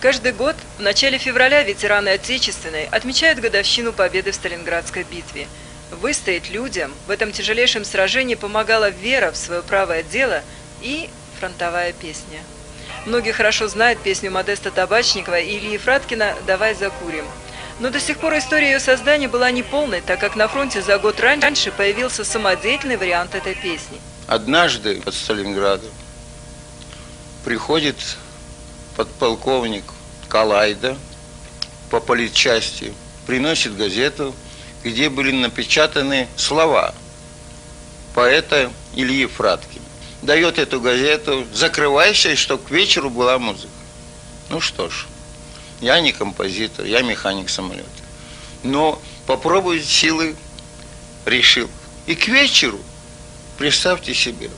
Каждый год в начале февраля ветераны Отечественной отмечают годовщину победы в Сталинградской битве. Выстоять людям в этом тяжелейшем сражении помогала вера в свое правое дело и фронтовая песня. Многие хорошо знают песню Модеста Табачникова и Ильи Фраткина «Давай закурим». Но до сих пор история ее создания была неполной, так как на фронте за год раньше появился самодеятельный вариант этой песни. Однажды под Сталинградом приходит подполковник Калайда по политчасти, приносит газету, где были напечатаны слова поэта Ильи Фраткина. Дает эту газету, закрывайся, чтобы к вечеру была музыка. Ну что ж, я не композитор, я механик самолета. Но попробовать силы решил. И к вечеру, представьте себе,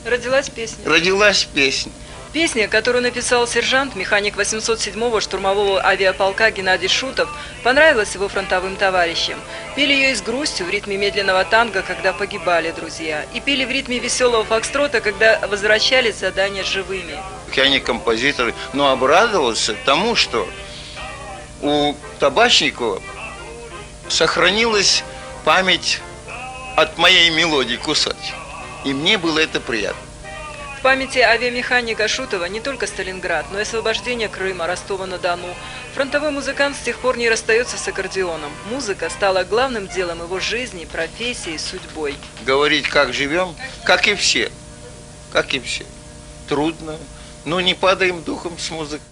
Родилась песня. родилась песня. Песня, которую написал сержант, механик 807-го штурмового авиаполка Геннадий Шутов, понравилась его фронтовым товарищам. Пели ее и с грустью в ритме медленного танго, когда погибали друзья. И пели в ритме веселого фокстрота, когда возвращались с задания живыми. Я не композитор, но обрадовался тому, что у Табачникова сохранилась память от моей мелодии «Кусач». И мне было это приятно. В памяти авиамеханика Шутова не только Сталинград, но и освобождение Крыма, Ростова-на-Дону. Фронтовой музыкант с тех пор не расстается с аккордеоном. Музыка стала главным делом его жизни, профессией, судьбой. Говорить, как живем, как и все. Как и все. Трудно, но не падаем духом с музыкой.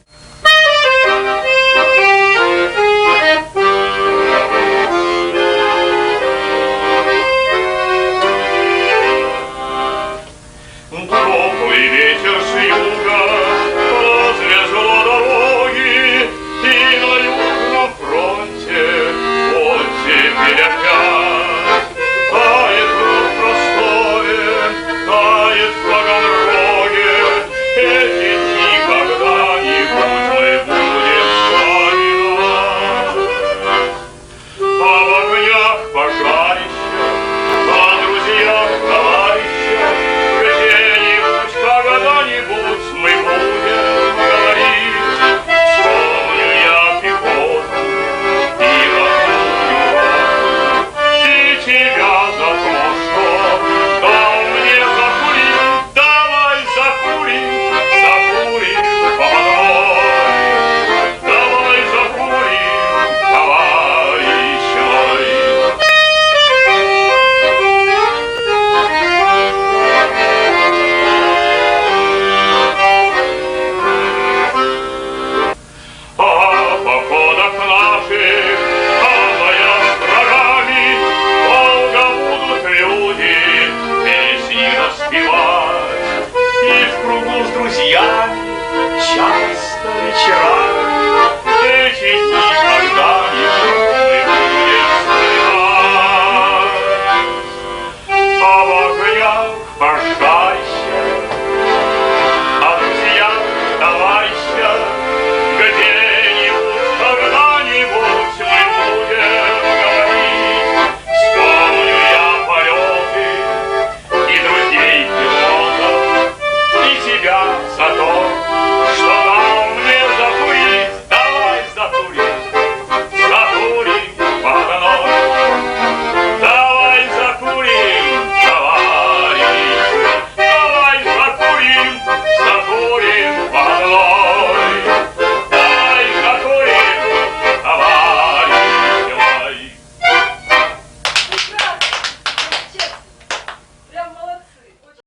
Теплый ветер с юга развязал дороги, и на южном фронте он теперь опять тает в Ростове, тает в Таганроге. Эти дни когда-нибудь мы будем вспоминать. А в огнях пожарища, о друзьях, товарищах, где-нибудь, когда-нибудь мы будем говорить. Вспомню я пехоту и родную роту, и тебя за то, что дал мне закурить. Давай закурим, закурим по одной. Давай закурим, товарищи. О походах наших, алая врагами, долго будут люди песни распевать. И в кругу с друзьями часто вечерами эти дни когда-нибудь мы будем вспоминать. А в огнях пожар